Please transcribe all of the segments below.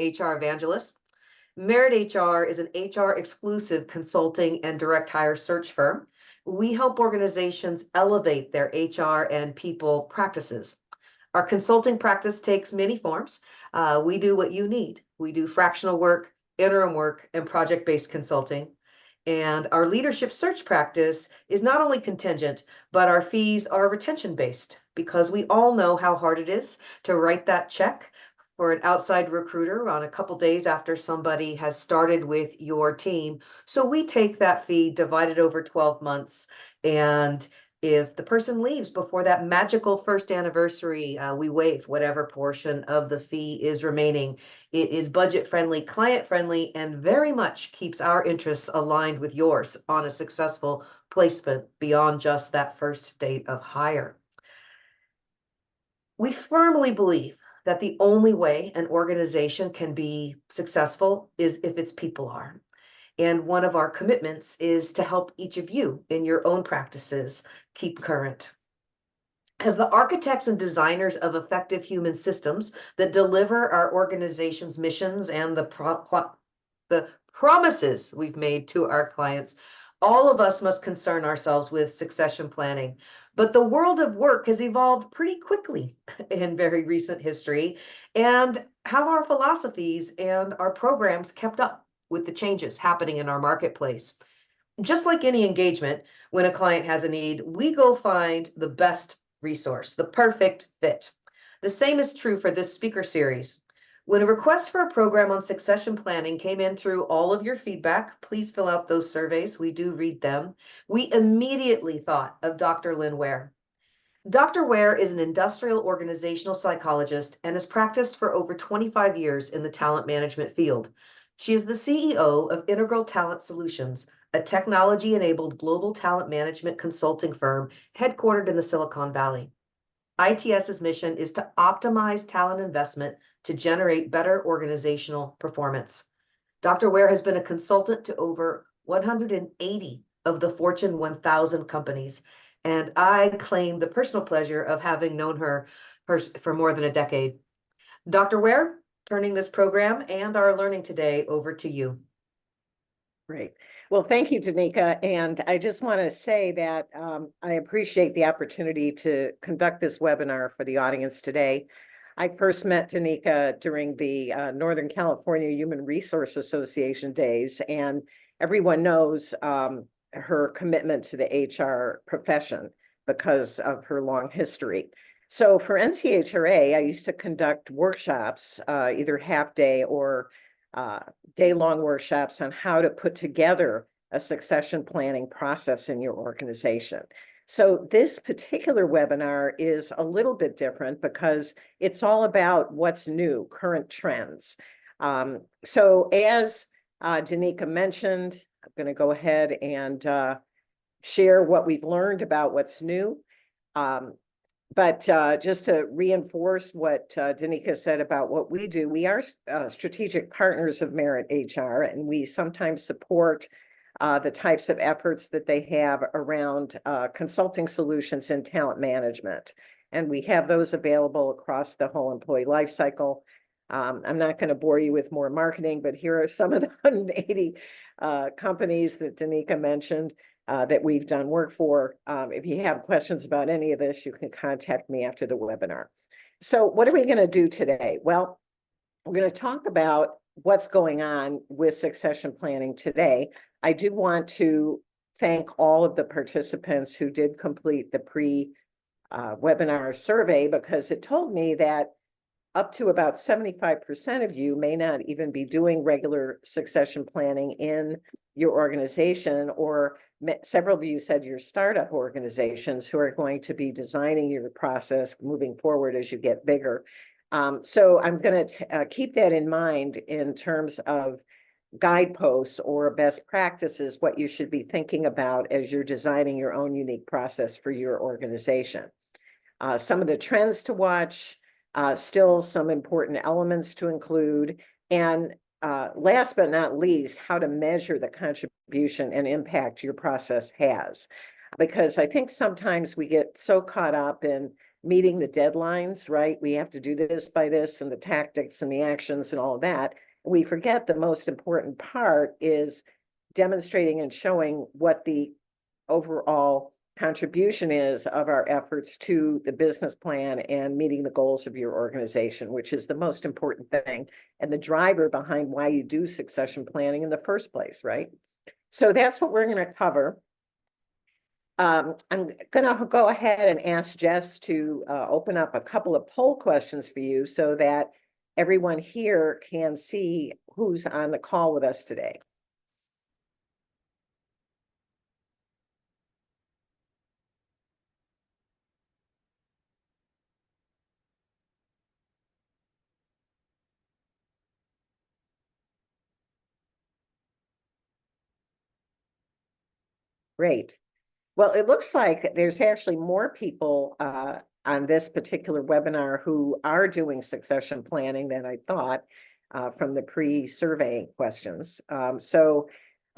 HR evangelist. Merit HR is an HR exclusive consulting and direct hire search firm. We help organizations elevate their HR and people practices. Our consulting practice takes many forms. We do what you need. We do fractional work, interim work, and project-based consulting. And our leadership search practice is not only contingent, but our fees are retention-based because we all know how hard it is to write that check for an outside recruiter on a couple days after somebody has started with your team. So we take that fee, divide it over 12 months, and if the person leaves before that magical first anniversary, we waive whatever portion of the fee is remaining. It is budget friendly, client friendly, and very much keeps our interests aligned with yours on a successful placement beyond just that first date of hire. We firmly believe that the only way an organization can be successful is if its people are. And one of our commitments is to help each of you in your own practices keep current. As the architects and designers of effective human systems that deliver our organization's missions and the promises we've made to our clients, all of us must concern ourselves with succession planning. But the world of work has evolved pretty quickly in very recent history. And have our philosophies and our programs kept up with the changes happening in our marketplace? Just like any engagement, when a client has a need, we go find the best resource, the perfect fit. The same is true for this speaker series. When a request for a program on succession planning came in through all of your feedback, please fill out those surveys. We do read them. We immediately thought of Dr. Lynn Ware. Dr. Ware is an industrial organizational psychologist and has practiced for over 25 years in the talent management field. She is the CEO of Integral Talent Solutions, a technology-enabled global talent management consulting firm headquartered in the Silicon Valley. ITS's mission is to optimize talent investment to generate better organizational performance. Dr. Ware has been a consultant to over 180 of the Fortune 1000 companies, and I claim the personal pleasure of having known her for more than a decade. Dr. Ware, turning this program and our learning today over to you. Great. Well, thank you, Danica. And I just want to say that I appreciate the opportunity to conduct this webinar for the audience today. I first met Danica during the Northern California Human Resource Association days, and everyone knows her commitment to the HR profession because of her long history. So for NCHRA, I used to conduct workshops, either half-day or day-long workshops on how to put together a succession planning process in your organization. So this particular webinar is a little bit different because it's all about what's new, current trends. So as Danica mentioned, I'm going to go ahead and share what we've learned about what's new. But just to reinforce what Danica said about what we do, we are strategic partners of Merit HR, and we sometimes support the types of efforts that they have around consulting solutions in talent management. And we have those available across the whole employee life cycle. I'm not going to bore you with more marketing, but here are some of the 180 companies that Danica mentioned that we've done work for. If you have questions about any of this, you can contact me after the webinar. So what are we going to do today? Well, we're going to talk about what's going on with succession planning today. I do want to thank all of the participants who did complete the pre-webinar survey, because it told me that up to about 75% of you may not even be doing regular succession planning in your organization, or several of you said your startup organizations who are going to be designing your process moving forward as you get bigger. So I'm going to keep that in mind in terms of guideposts or best practices, what you should be thinking about as you're designing your own unique process for your organization. Some of the trends to watch, still some important elements to include, and last but not least, how to measure the contribution and impact your process has. Because I think sometimes we get so caught up in meeting the deadlines, right? We have to do this by this, and the tactics and the actions and all of that. We forget the most important part is demonstrating and showing what the overall contribution is of our efforts to the business plan and meeting the goals of your organization, which is the most important thing and the driver behind why you do succession planning in the first place, right? So that's what we're going to cover. I'm going to go ahead and ask Jess to open up a couple of poll questions for you so that everyone here can see who's on the call with us today. Great. Well, it looks like there's actually more people on this particular webinar who are doing succession planning than I thought from the pre-survey questions. But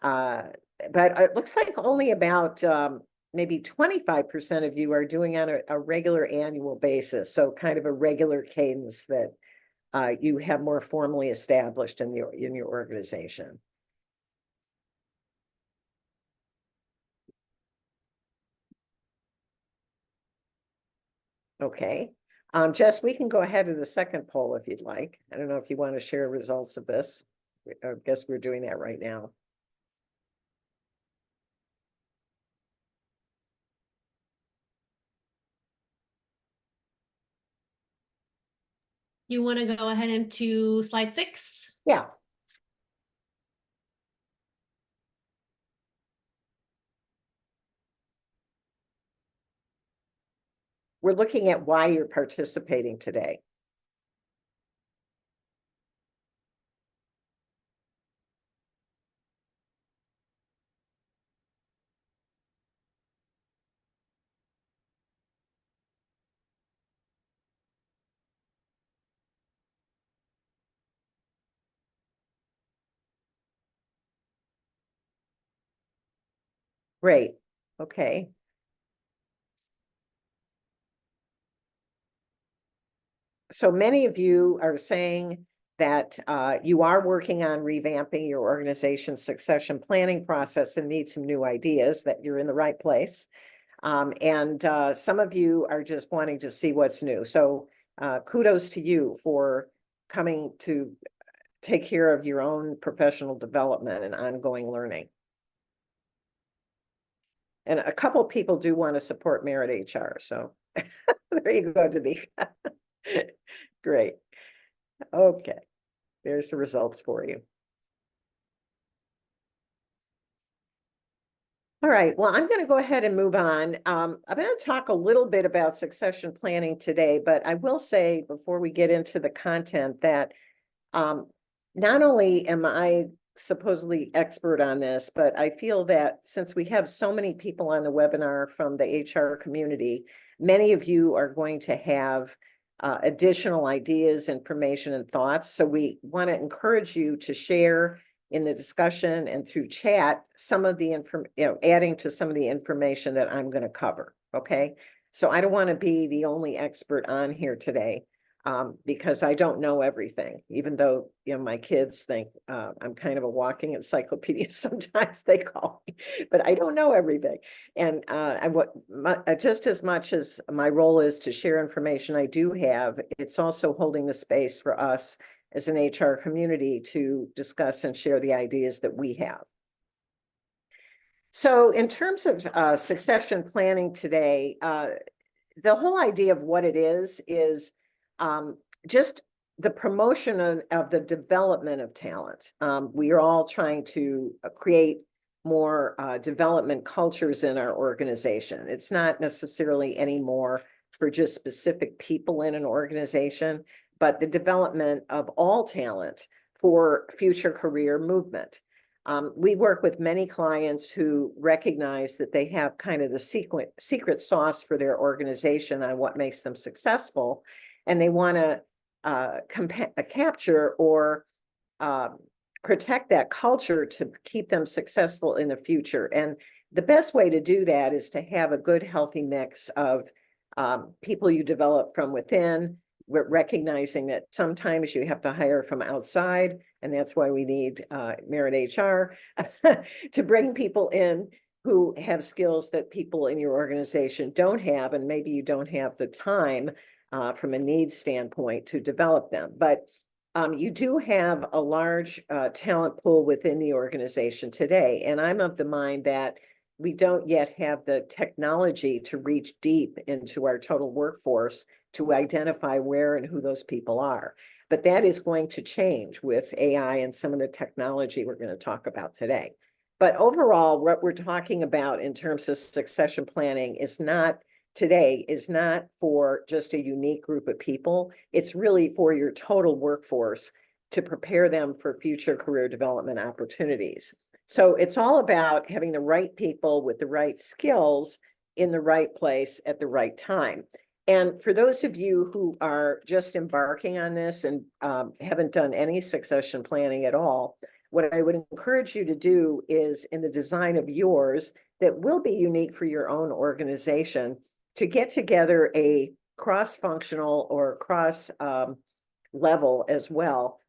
it looks like only about maybe 25% of you are doing on a regular annual basis. So kind of a regular cadence that you have more formally established in your organization. Okay. Jess, we can go ahead to the second poll if you'd like. I don't know if you want to share results of this. I guess we're doing that right now. You want to go ahead into slide 6? Yeah. We're looking at why you're participating today. Great. Okay. So many of you are saying that you are working on revamping your organization's succession planning process and need some new ideas, that you're in the right place. And some of you are just wanting to see what's new. So kudos to you for coming to take care of your own professional development and ongoing learning. And a couple people do want to support Merit HR. So there you go, Danica. Great. Okay. There's the results for you. All right, well, I'm going to go ahead and move on. I'm going to talk a little bit about succession planning today, but I will say before we get into the content that not only am I supposedly expert on this, but I feel that since we have so many people on the webinar from the HR community, many of you are going to have additional ideas, information, and thoughts. So we want to encourage you to share in the discussion and through chat some of the adding to some of the information that I'm going to cover. Okay, so I don't want to be the only expert on here today. Because I don't know everything, even though, my kids think I'm kind of a walking encyclopedia. Sometimes they call me, but I don't know everything. And just as much as my role is to share information I do have, it's also holding the space for us as an HR community to discuss and share the ideas that we have. So in terms of succession planning today, the whole idea of what it is just the promotion of the development of talent. We are all trying to create more development cultures in our organization. It's not necessarily anymore for just specific people in an organization, but the development of all talent for future career movement. We work with many clients who recognize that they have kind of the secret sauce for their organization on what makes them successful, and they want to capture or protect that culture to keep them successful in the future. And the best way to do that is to have a good, healthy mix of people you develop from within. We're recognizing that sometimes you have to hire from outside, and that's why we need Merit HR to bring people in who have skills that people in your organization don't have, and maybe you don't have the time from a needs standpoint to develop them. But you do have a large talent pool within the organization today, and I'm of the mind that we don't yet have the technology to reach deep into our total workforce to identify where and who those people are. But that is going to change with AI and some of the technology we're going to talk about today. But overall, what we're talking about in terms of succession planning is not for just a unique group of people. It's really for your total workforce to prepare them for future career development opportunities. So it's all about having the right people with the right skills in the right place at the right time. And for those of you who are just embarking on this and haven't done any succession planning at all, what I would encourage you to do is, in the design of yours that will be unique for your own organization, to get together a cross-functional or cross level as well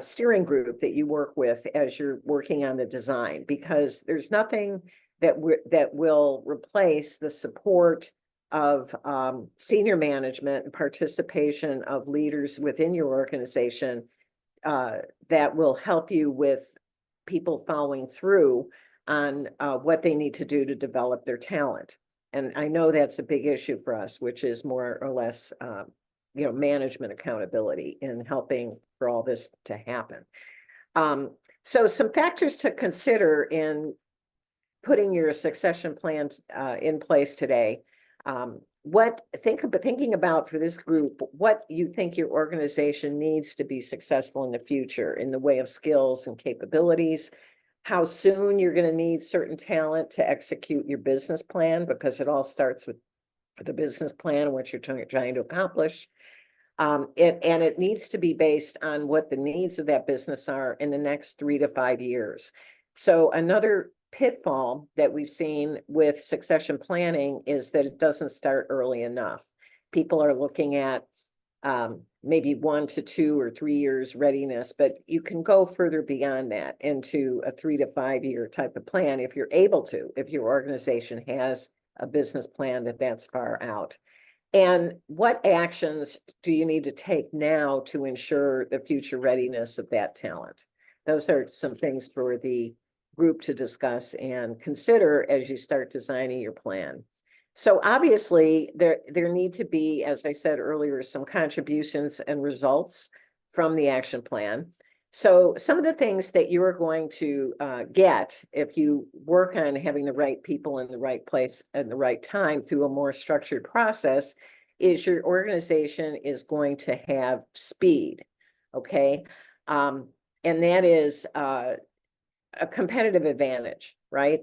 steering group that you work with as you're working on the design, because there's nothing that will replace the support of senior management and participation of leaders within your organization that will help you with people following through on what they need to do to develop their talent. And I know that's a big issue for us, which is more or less management accountability in helping for all this to happen. So some factors to consider in putting your succession plan in place today. Thinking about for this group, what you think your organization needs to be successful in the future in the way of skills and capabilities, how soon you're going to need certain talent to execute your business plan, because it all starts with the business plan and what you're trying to accomplish. It needs to be based on what the needs of that business are in the next 3 to 5 years. So another pitfall that we've seen with succession planning is that it doesn't start early enough. People are looking at maybe 1 to 2 or 3 years readiness, but you can go further beyond that into a 3 to 5 year type of plan if you're able to, if your organization has a business plan that's far out. And what actions do you need to take now to ensure the future readiness of that talent? Those are some things for the group to discuss and consider as you start designing your plan. So obviously there need to be, as I said earlier, some contributions and results from the action plan. So some of the things that you are going to get if you work on having the right people in the right place at the right time through a more structured process is your organization is going to have speed, okay? And that is a competitive advantage, right?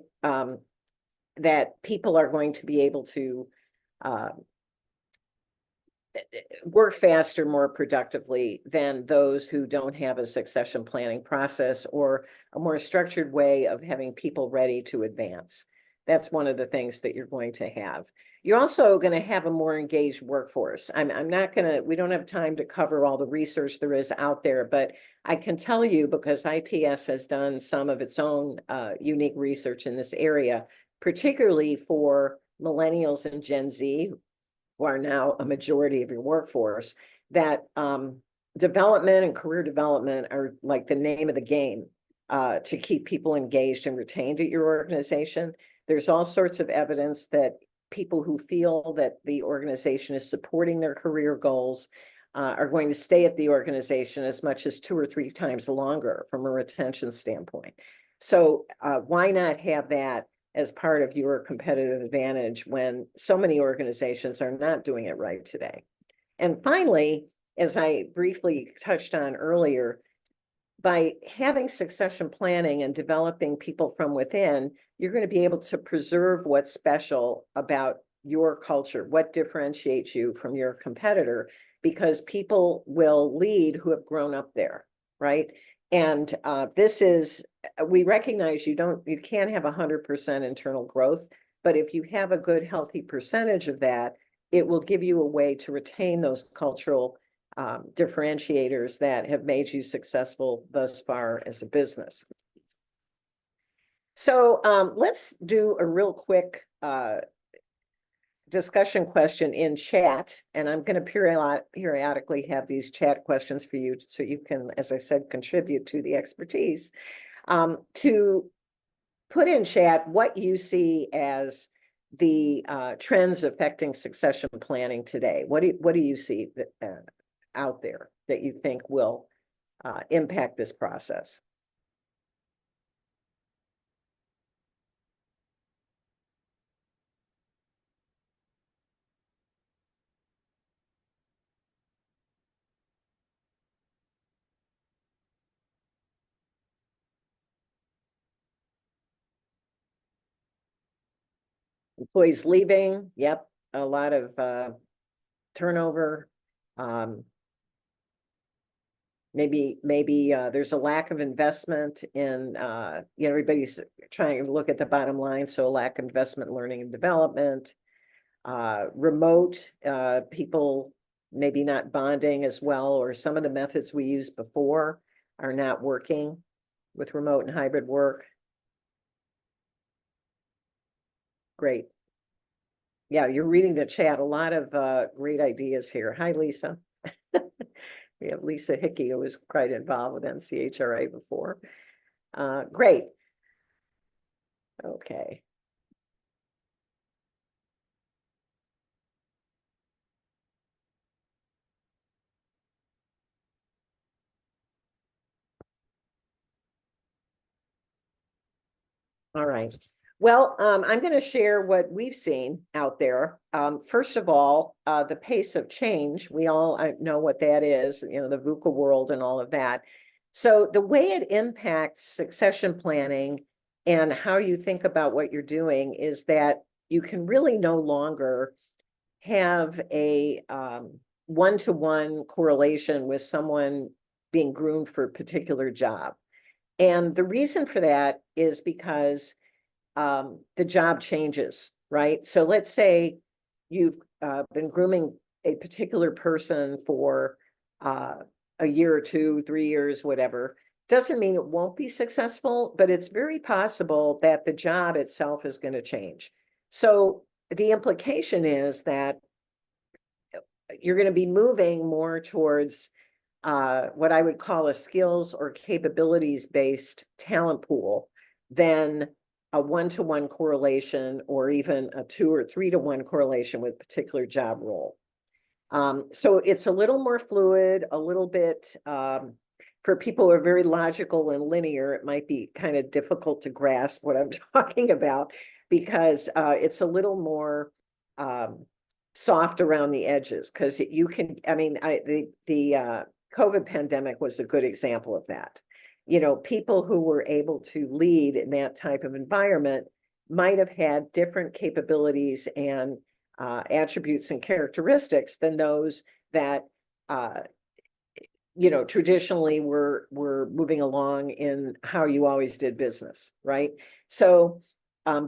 That people are going to be able to work faster, more productively than those who don't have a succession planning process or a more structured way of having people ready to advance. That's one of the things that you're going to have. You're also going to have a more engaged workforce. We don't have time to cover all the research there is out there, but I can tell you, because ITS has done some of its own unique research in this area, particularly for millennials and Gen Z, who are now a majority of your workforce, that development and career development are like the name of the game to keep people engaged and retained at your organization. There's all sorts of evidence that people who feel that the organization is supporting their career goals are going to stay at the organization as much as 2 or 3 times longer from a retention standpoint. So why not have that as part of your competitive advantage when so many organizations are not doing it right today? And finally, as I briefly touched on earlier, by having succession planning and developing people from within, you're going to be able to preserve what's special about your culture, what differentiates you from your competitor, because people will lead who have grown up there, right? And we recognize you can't have 100% internal growth, but if you have a good, healthy percentage of that, it will give you a way to retain those cultural differentiators that have made you successful thus far as a business. So let's do a real quick discussion question in chat, and I'm going to periodically have these chat questions for you so you can, as I said, contribute to the expertise. To put in chat what you see as the trends affecting succession planning today. What do you see that, out there that you think will impact this process? Employees leaving, yep, a lot of turnover. Maybe there's a lack of investment in, everybody's trying to look at the bottom line, so a lack of investment, learning and development. Remote, people maybe not bonding as well, or some of the methods we used before are not working with remote and hybrid work. Great. Yeah, you're reading the chat. A lot of great ideas here. Hi, Lisa. We have Lisa Hickey, who was quite involved with NCHRA before. Great. Okay. All right. Well, I'm going to share what we've seen out there. First of all, the pace of change. We all know what that is, the VUCA world and all of that. So the way it impacts succession planning and how you think about what you're doing is that you can really no longer have a one-to-one correlation with someone being groomed for a particular job. And the reason for that is because the job changes, right? So let's say you've been grooming a particular person for a year or 2, 3 years, whatever. Doesn't mean it won't be successful, but it's very possible that the job itself is going to change. So the implication is that you're going to be moving more towards what I would call a skills or capabilities based talent pool than a one-to-one correlation or even a 2 or 3-to-1 correlation with a particular job role. So it's a little more fluid, a little bit for people who are very logical and linear, it might be kind of difficult to grasp what I'm talking about because it's a little more soft around the edges because you can, I mean, the COVID pandemic was a good example of that. People who were able to lead in that type of environment might have had different capabilities and attributes and characteristics than those that traditionally were moving along in how you always did business, right? So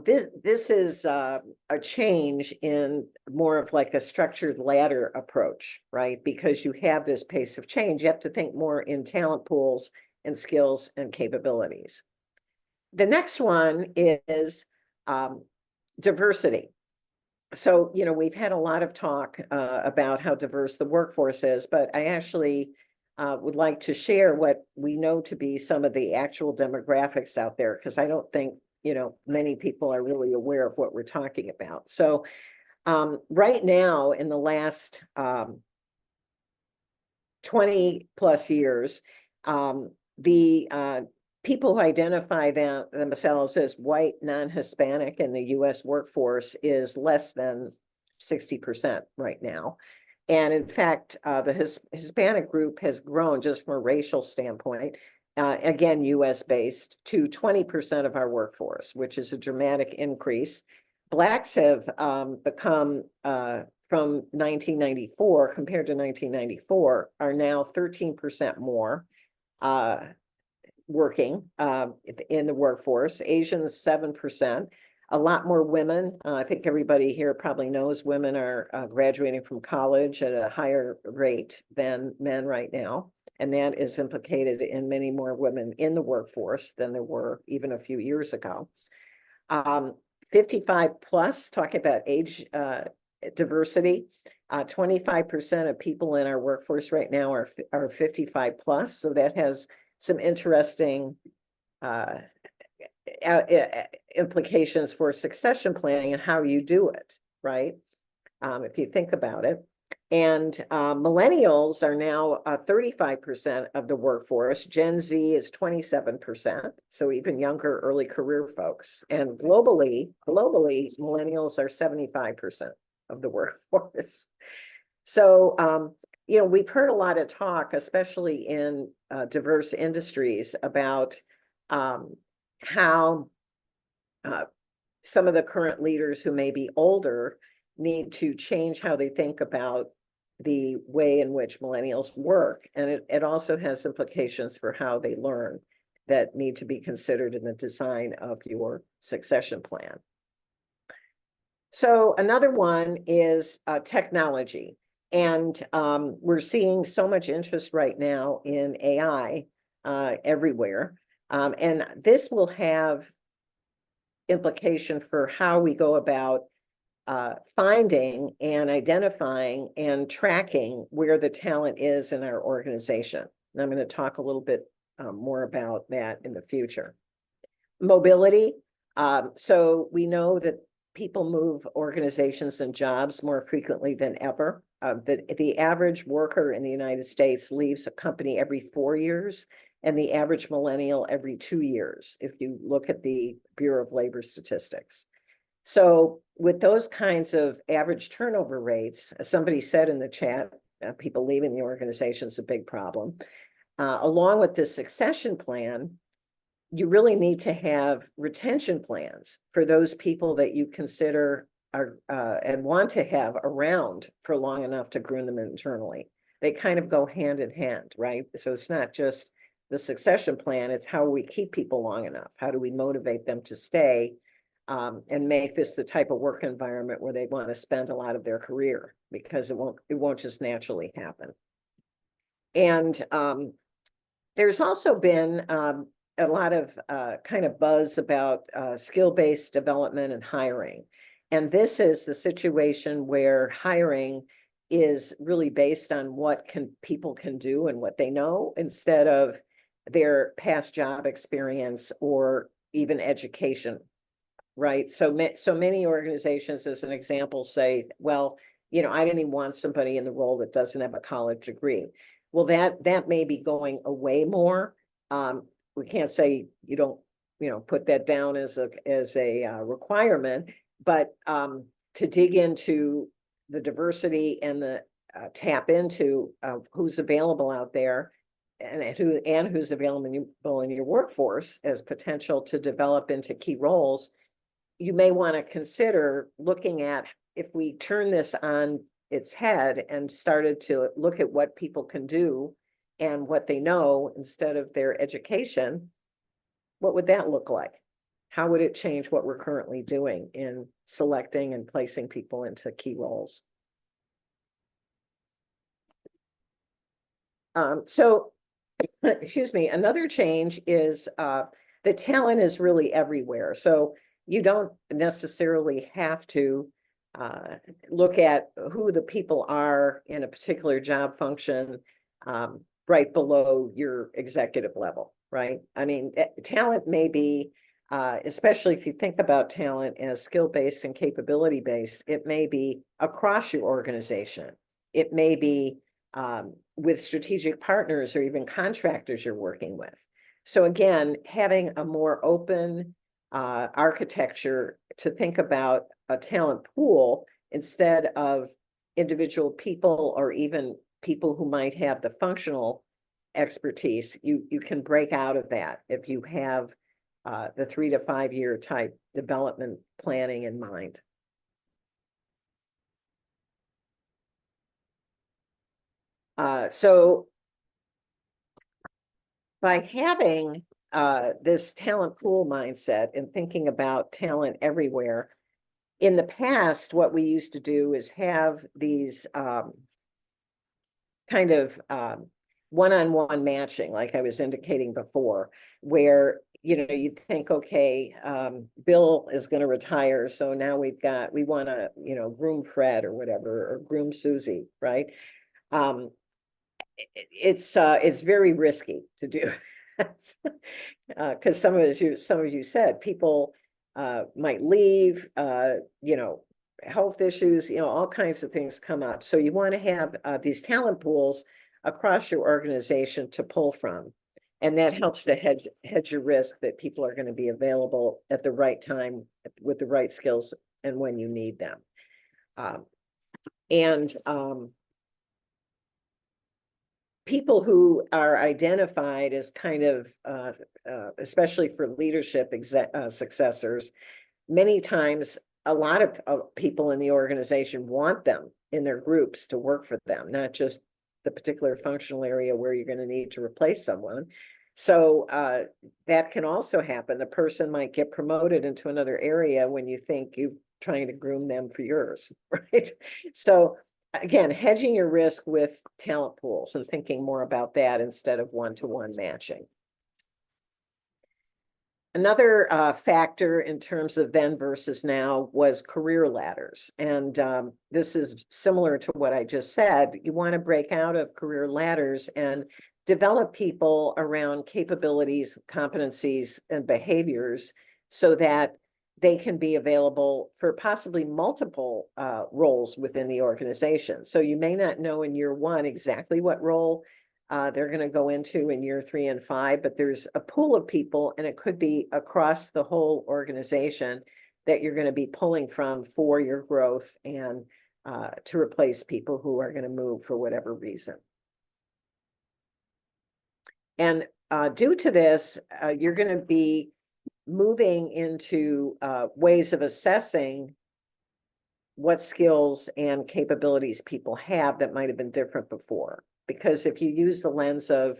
this is a change in more of like a structured ladder approach, right? Because you have this pace of change, you have to think more in talent pools and skills and capabilities. The next one is diversity. So, we've had a lot of talk about how diverse the workforce is, but I actually would like to share what we know to be some of the actual demographics out there, because I don't think, many people are really aware of what we're talking about. So right now, in the last 20 plus years, the people who identify themselves as white, non-Hispanic in the US workforce is less than 60% right now. And in fact, the Hispanic group has grown just from a racial standpoint, again, US based, to 20% of our workforce, which is a dramatic increase. Blacks have become, from 1994 compared to 1994, are now 13% more working in the workforce. Asians, 7%. a lot more women. I think everybody here probably knows women are graduating from college at a higher rate than men right now. And that is implicated in many more women in the workforce than there were even a few years ago. 55 plus, talking about age diversity, 25% of people in our workforce right now are 55 plus. So that has some interesting implications for succession planning and how you do it, right? If you think about it. And millennials are now 35% of the workforce. Gen Z is 27%. So even younger early career folks. And globally, millennials are 75% of the workforce. So, you know, we've heard a lot of talk, especially in diverse industries, about how some of the current leaders who may be older need to change how they think about the way in which millennials work. And it also has implications for how they learn that need to be considered in the design of your succession plan. So another one is technology. And we're seeing so much interest right now in AI everywhere. And this will have implication for how we go about finding and identifying and tracking where the talent is in our organization. And I'm going to talk a little bit more about that in the future. Mobility. So we know that people move organizations and jobs more frequently than ever. The average worker in the United States leaves a company every 4 years, and the average millennial every 2 years, if you look at the Bureau of Labor Statistics. So with those kinds of average turnover rates, as somebody said in the chat, people leaving the organization is a big problem. Along with the succession plan, you really need to have retention plans for those people that you consider are and want to have around for long enough to groom them internally. They kind of go hand in hand, right? So it's not just the succession plan, it's how we keep people long enough. How do we motivate them to stay and make this the type of work environment where they want to spend a lot of their career, because it won't just naturally happen. And there's also been a lot of kind of buzz about skill-based development and hiring. And this is the situation where hiring is really based on what people can do and what they know, instead of their past job experience or even education, right? So many organizations, as an example, say, well, you know, I didn't even want somebody in the role that doesn't have a college degree. Well, that may be going away more. We can't say you don't, you know, put that down as a requirement, but to dig into the diversity and the tap into who's available out there, and who's available in your workforce as potential to develop into key roles, you may want to consider looking at, if we turn this on its head and started to look at what people can do and what they know instead of their education, what would that look like? How would it change what we're currently doing in selecting and placing people into key roles? So, excuse me, another change is the talent is really everywhere. So you don't necessarily have to look at who the people are in a particular job function right below your executive level, right? I mean, talent may be, especially if you think about talent as skill-based and capability-based, it may be across your organization. It may be with strategic partners or even contractors you're working with. So again, having a more open architecture to think about a talent pool instead of individual people or even people who might have the functional expertise, you can break out of that if you have the 3 to 5 year type development planning in mind. So by having this talent pool mindset and thinking about talent everywhere. In the past, what we used to do is have these kind of one-on-one matching, like I was indicating before, where you think, okay, Bill is going to retire, so now we want to groom Fred or whatever, or groom Susie, right? It's very risky to do, because some of you said people might leave, health issues, all kinds of things come up. So you want to have these talent pools across your organization to pull from. And that helps to hedge your risk that people are going to be available at the right time with the right skills and when you need them. People who are identified as kind of, especially for leadership successors, many times a lot of people in the organization want them in their groups to work for them, not just the particular functional area where you're going to need to replace someone. So that can also happen. The person might get promoted into another area when you think you're trying to groom them for yours, right? So again, hedging your risk with talent pools and thinking more about that instead of one-to-one matching. Another factor in terms of then versus now was career ladders. And this is similar to what I just said. You want to break out of career ladders and develop people around capabilities, competencies, and behaviors so that they can be available for possibly multiple roles within the organization. So you may not know in year one exactly what role they're going to go into in year 3 and 5, but there's a pool of people, and it could be across the whole organization that you're going to be pulling from for your growth and to replace people who are going to move for whatever reason. And due to this, you're going to be moving into ways of assessing what skills and capabilities people have that might have been different before. Because if you use the lens of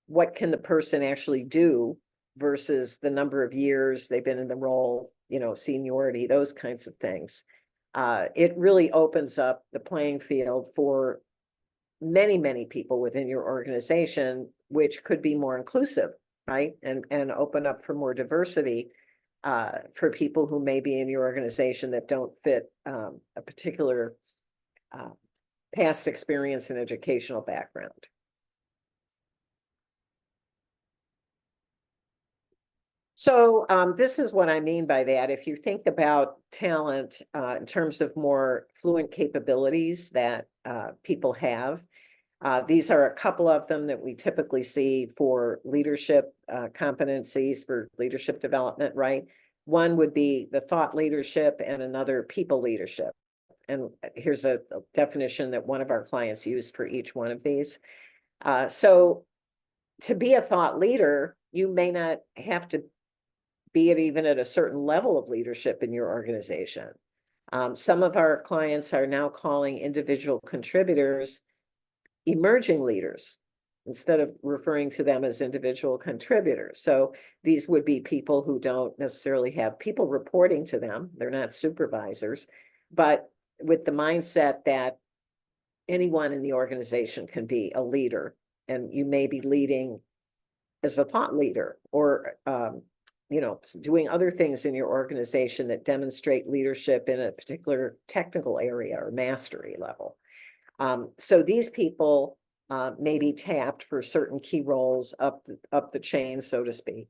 what can the person actually do versus the number of years they've been in the role, seniority, those kinds of things, it really opens up the playing field for many, many people within your organization, which could be more inclusive, right? And open up for more diversity for people who may be in your organization that don't fit a particular past experience and educational background. So this is what I mean by that. If you think about talent in terms of more fluent capabilities that people have, these are a couple of them that we typically see for leadership competencies, for leadership development, right? One would be the thought leadership and another people leadership. And here's a definition that one of our clients used for each one of these. So to be a thought leader, you may not have to be even at a certain level of leadership in your organization. Some of our clients are now calling individual contributors emerging leaders instead of referring to them as individual contributors. So these would be people who don't necessarily have people reporting to them. They're not supervisors, but with the mindset that anyone in the organization can be a leader, and you may be leading as a thought leader or doing other things in your organization that demonstrate leadership in a particular technical area or mastery level. So these people may be tapped for certain key roles up the chain, so to speak,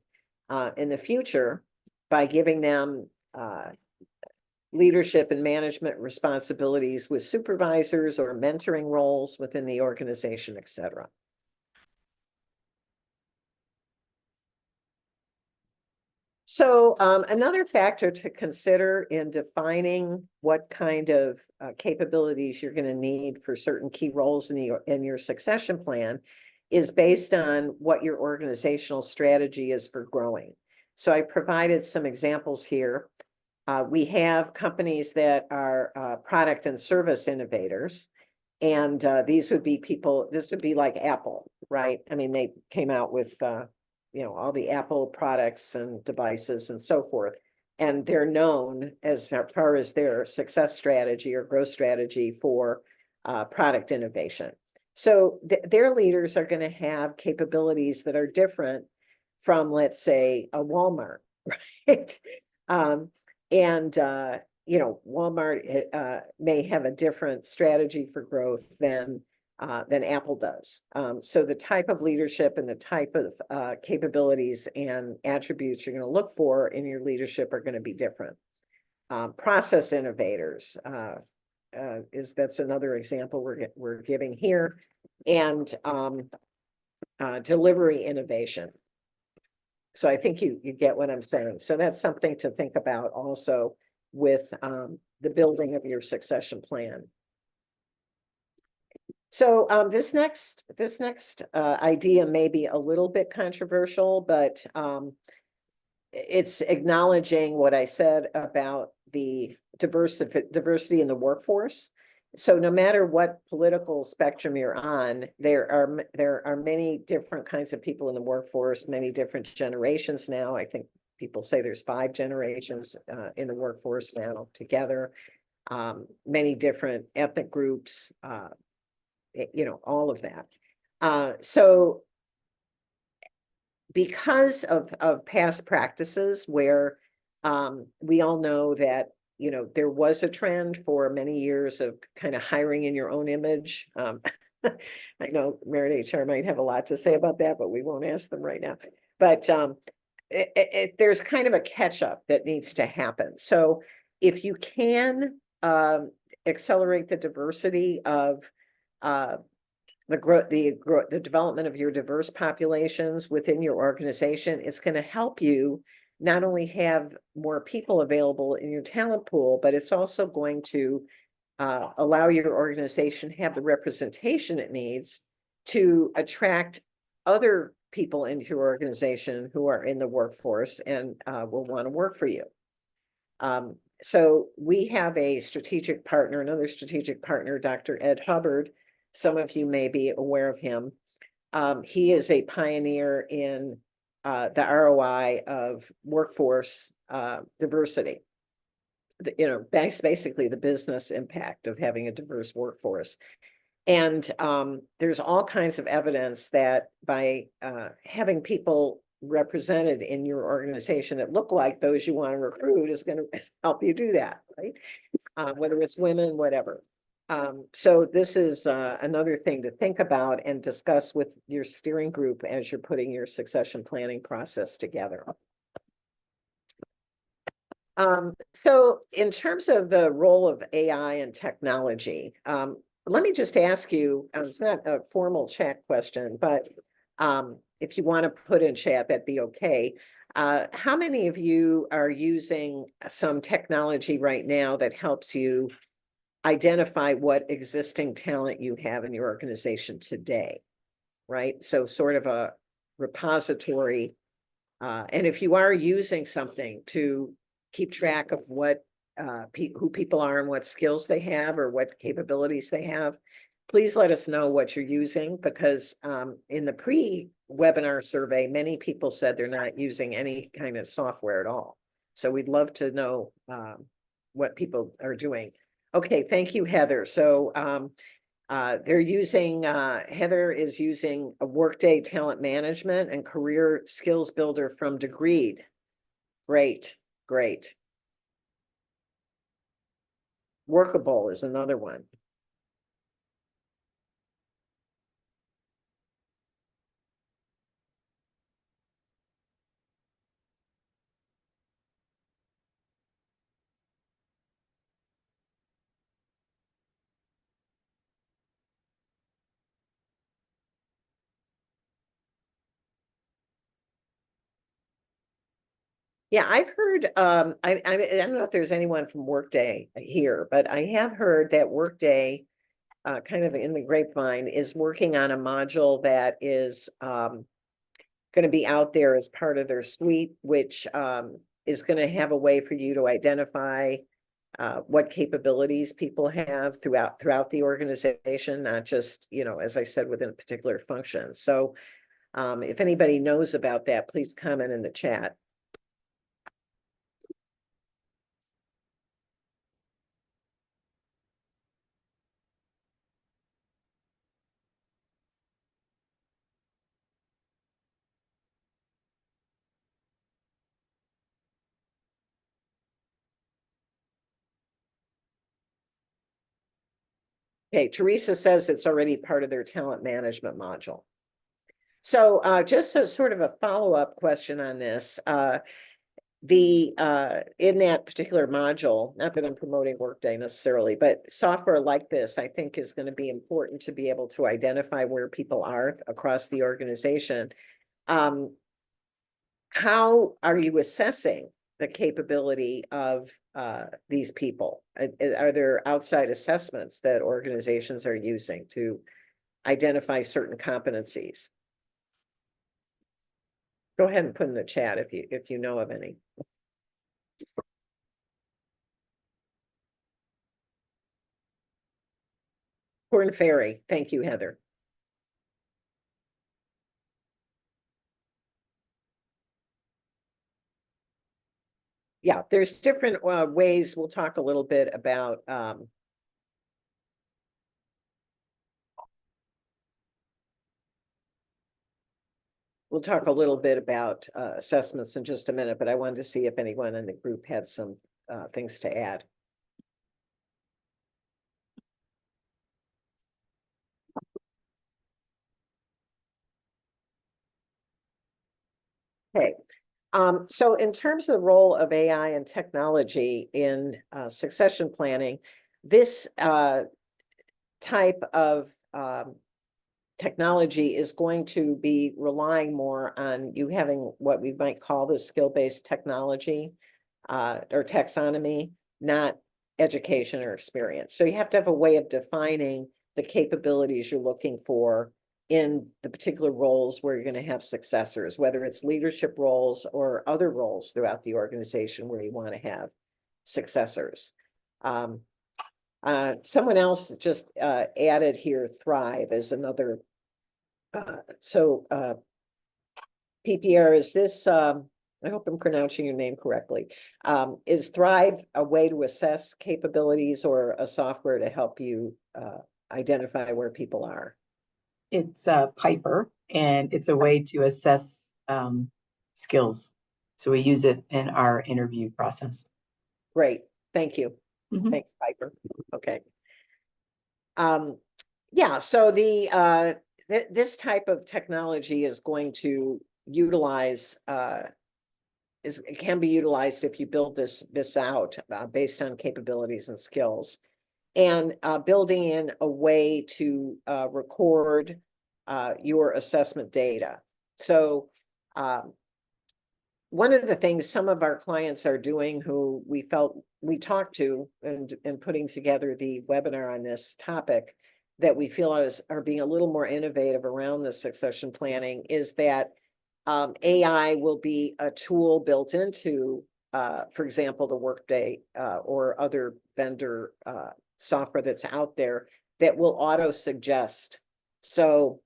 in the future by giving them leadership and management responsibilities with supervisors or mentoring roles within the organization, et cetera. So another factor to consider in defining what kind of capabilities you're going to need for certain key roles in your succession plan is based on what your organizational strategy is for growing. So I provided some examples here. We have companies that are product and service innovators, and these would be people, this would be like Apple, right? I mean, they came out with all the Apple products and devices and so forth. And they're known as far as their success strategy or growth strategy for product innovation. So their leaders are going to have capabilities that are different from, let's say, a Walmart, right? Walmart may have a different strategy for growth than Apple does. So the type of leadership and the type of capabilities and attributes you're going to look for in your leadership are going to be different. Process innovators that's another example we're giving here, and delivery innovation. So I think you get what I'm saying. So that's something to think about also with the building of your succession plan. So this next idea may be a little bit controversial, but it's acknowledging what I said about the diversity in the workforce. So no matter what political spectrum you're on, there are many different kinds of people in the workforce, many different generations now. I think people say there's 5 generations in the workforce now together, many different ethnic groups, all of that. So because of past practices where we all know that there was a trend for many years of kind of hiring in your own image. I know Merit HR might have a lot to say about that, but we won't ask them right now. But there's kind of a catch up that needs to happen. So if you can accelerate the diversity of the development of your diverse populations within your organization, it's going to help you not only have more people available in your talent pool, but it's also going to allow your organization to have the representation it needs to attract other people into your organization who are in the workforce and will want to work for you. So we have a strategic partner, another strategic partner, Dr. Ed Hubbard. Some of you may be aware of him. He is a pioneer in the ROI of workforce diversity. That's basically the business impact of having a diverse workforce. And there's all kinds of evidence that by having people represented in your organization that look like those you want to recruit is going to help you do that, right? Whether it's women, whatever. So this is another thing to think about and discuss with your steering group as you're putting your succession planning process together. So in terms of the role of AI and technology, let me just ask you, it's not a formal chat question, but if you want to put in chat, that'd be okay. How many of you are using some technology right now that helps you identify what existing talent you have in your organization today, right? So sort of a repository. And if you are using something to keep track of what who people are and what skills they have or what capabilities they have, please let us know what you're using, because in the pre-webinar survey, many people said they're not using any kind of software at all. So we'd love to know what people are doing. Okay, thank you, Heather. So they're using, Heather is using a Workday Talent Management and Career Skills Builder from Degreed. Great, great. Workable is another one. Yeah, I've heard, I don't know if there's anyone from Workday here, but I have heard that Workday, kind of in the grapevine, is working on a module that is going to be out there as part of their suite, which is going to have a way for you to identify what capabilities people have throughout the organization, not just, as I said, within a particular function. So If anybody knows about that, please comment in the chat. Okay, Teresa says it's already part of their talent management module. So just as sort of a follow-up question on this, in that particular module, not that I'm promoting Workday necessarily, but software like this, I think is going to be important to be able to identify where people are across the organization. How are you assessing the capability of these people? Are there outside assessments that organizations are using to identify certain competencies? Go ahead and put in the chat if you know of any. Corn Ferry, thank you, Heather. Yeah, there's different ways. We'll talk a little bit about assessments in just a minute, but I wanted to see if anyone in the group had some things to add. Okay. So in terms of the role of AI and technology in succession planning, this type of technology is going to be relying more on you having what we might call the skill-based technology or taxonomy, not education or experience. So you have to have a way of defining the capabilities you're looking for in the particular roles where you're going to have successors, whether it's leadership roles or other roles throughout the organization where you want to have successors. Someone else just added here Thrive as another. PPR, is this, I hope I'm pronouncing your name correctly. Is Thrive a way to assess capabilities or a software to help you identify where people are? It's Piper, and it's a way to assess skills. So we use it in our interview process. Great, thank you. Mhm. Thanks, Piper. Okay. Yeah, so this type of technology is going to utilize it can be utilized if you build this out based on capabilities and skills, and building in a way to record your assessment data. So one of the things some of our clients are doing who we talked to and putting together the webinar on this topic that we feel are being a little more innovative around the succession planning is that AI will be a tool built into, for example, the Workday or other vendor software that's out there that will auto suggest. So,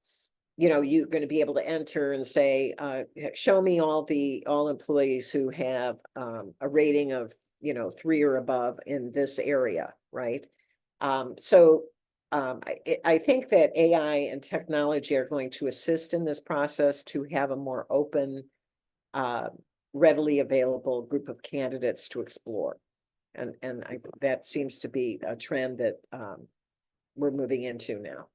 you're going to be able to enter and say, show me all employees who have a rating of, 3 or above in this area, right? I think that AI and technology are going to assist in this process to have a more open, readily available group of candidates to explore. And that seems to be a trend that we're moving into now.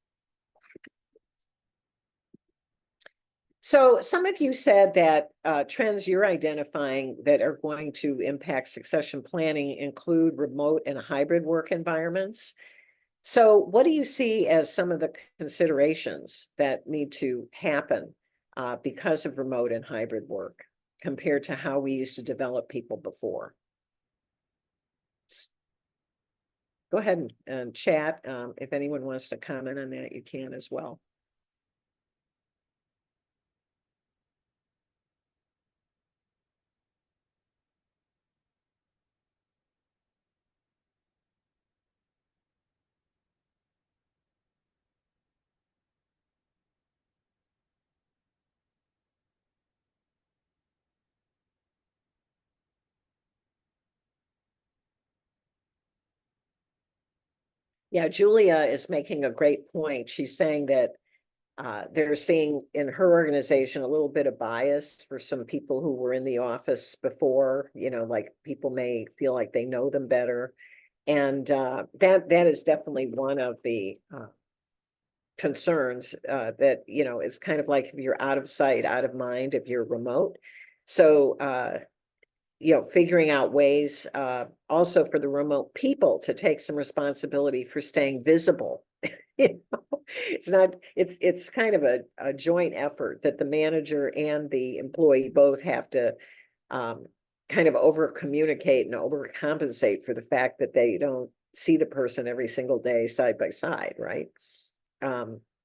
So some of you said that trends you're identifying that are going to impact succession planning include remote and hybrid work environments. So what do you see as some of the considerations that need to happen because of remote and hybrid work compared to how we used to develop people before? Go ahead and chat. If anyone wants to comment on that, you can as well. Yeah, Julia is making a great point. She's saying that they're seeing in her organization a little bit of bias for some people who were in the office before, like people may feel like they know them better. And that is definitely one of the concerns that, it's kind of like if you're out of sight, out of mind, if you're remote. So, figuring out ways also for the remote people to take some responsibility for staying visible. It's kind of a joint effort that the manager and the employee both have to kind of over communicate and overcompensate for the fact that they don't see the person every single day side by side, right?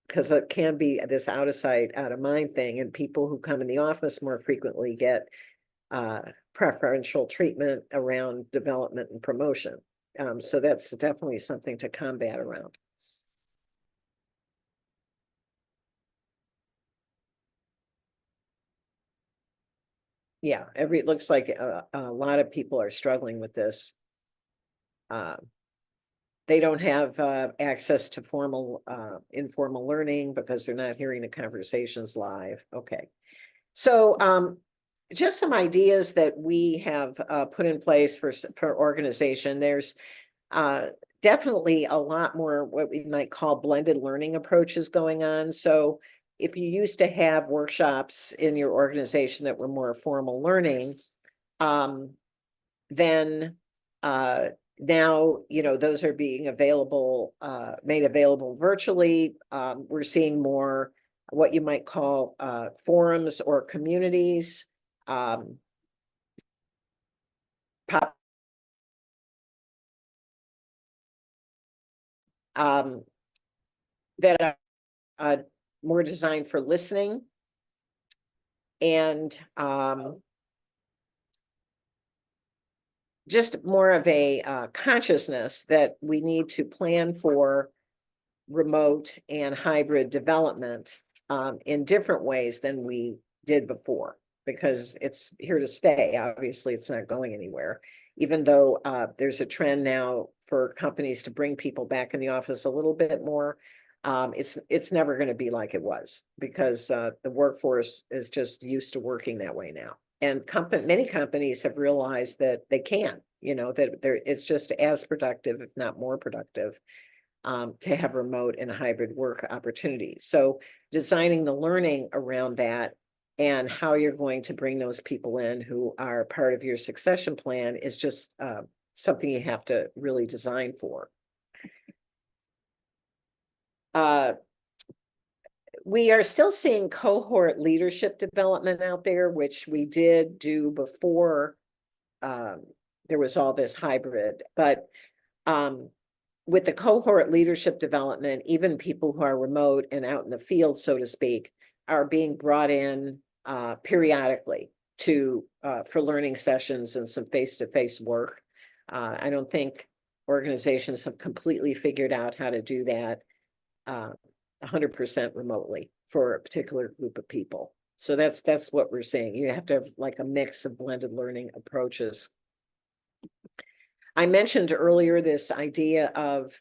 Because it can be this out of sight, out of mind thing, and people who come in the office more frequently get preferential treatment around development and promotion. So that's definitely something to combat around. Yeah, it looks like a lot of people are struggling with this. They don't have access to formal informal learning because they're not hearing the conversations live. Okay. So just some ideas that we have put in place for organization. There's definitely a lot more what we might call blended learning approaches going on. So if you used to have workshops in your organization that were more formal learning, then now, those are being available, made available virtually. We're seeing more what you might call forums or communities. That are more designed for listening and just more of a consciousness that we need to plan for remote and hybrid development in different ways than we did before, because it's here to stay. Obviously, it's not going anywhere, even though there's a trend now for companies to bring people back in the office a little bit more. It's never going to be like it was, because the workforce is just used to working that way now. And many companies have realized that they can, that it's just as productive, if not more productive, to have remote and hybrid work opportunities. So designing the learning around that and how you're going to bring those people in who are part of your succession plan is just something you have to really design for. We are still seeing cohort leadership development out there, which we did do before there was all this hybrid. But with the cohort leadership development, even people who are remote and out in the field, so to speak, are being brought in periodically for learning sessions and some face-to-face work. I don't think organizations have completely figured out how to do that 100% remotely for a particular group of people. So that's what we're seeing. You have to have like a mix of blended learning approaches. I mentioned earlier this idea of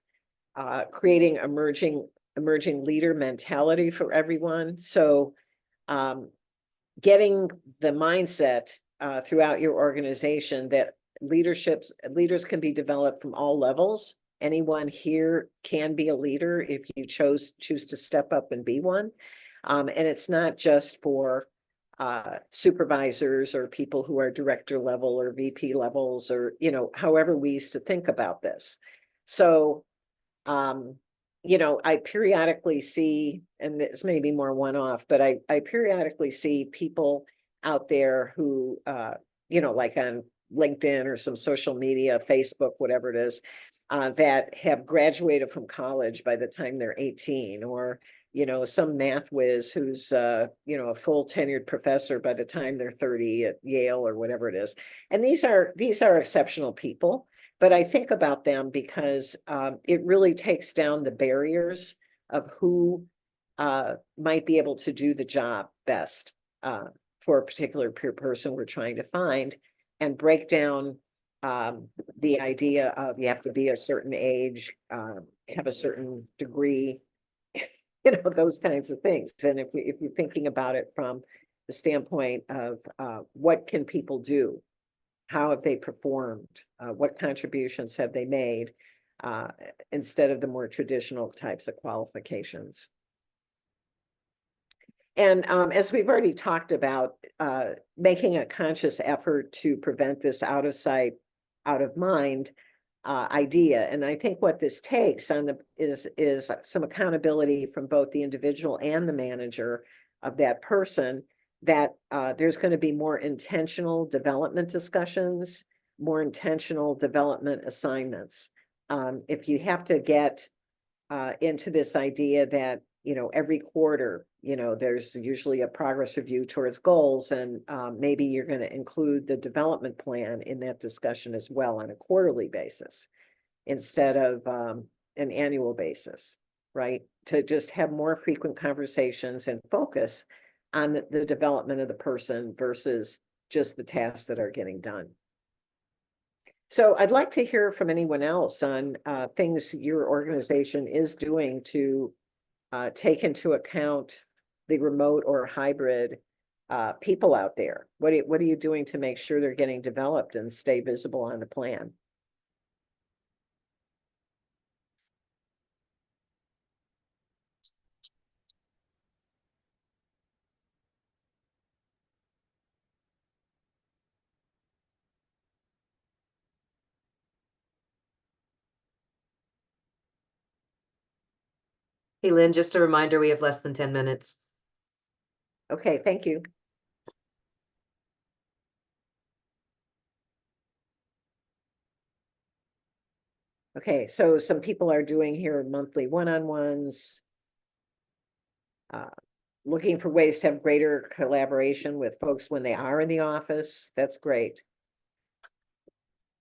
creating emerging leader mentality for everyone. So getting the mindset throughout your organization that leaders can be developed from all levels. Anyone here can be a leader if you choose to step up and be one. And it's not just for supervisors or people who are director level or VP levels, or, however we used to think about this. So, I periodically see, and this may be more one-off, but I periodically see people out there who, like on LinkedIn or some social media, Facebook, whatever it is, that have graduated from college by the time they're 18, or, some math whiz who's, a full tenured professor by the time they're 30 at Yale or whatever it is. And these are exceptional people, but I think about them because it really takes down the barriers of who might be able to do the job best for a particular person we're trying to find, and break down the idea of you have to be a certain age have a certain degree, you know, those kinds of things. And if you're thinking about it from the standpoint of what can people do? How have they performed? What contributions have they made? Instead of the more traditional types of qualifications. And as we've already talked about, making a conscious effort to prevent this out of sight, out of mind idea. And I think what this takes on is some accountability from both the individual and the manager of that person, that there's going to be more intentional development discussions, more intentional development assignments. If you have to get into this idea that, you know, every quarter, you know, there's usually a progress review towards goals, and maybe you're going to include the development plan in that discussion as well on a quarterly basis instead of an annual basis, right? To just have more frequent conversations and focus on the development of the person versus just the tasks that are getting done. So I'd like to hear from anyone else on things your organization is doing to take into account the remote or hybrid people out there. What are you doing to make sure they're getting developed and stay visible on the plan? Hey, Lynn, just a reminder, we have less than 10 minutes. Okay, thank you. Okay, so some people are doing here monthly one-on-ones. Looking for ways to have greater collaboration with folks when they are in the office. That's great.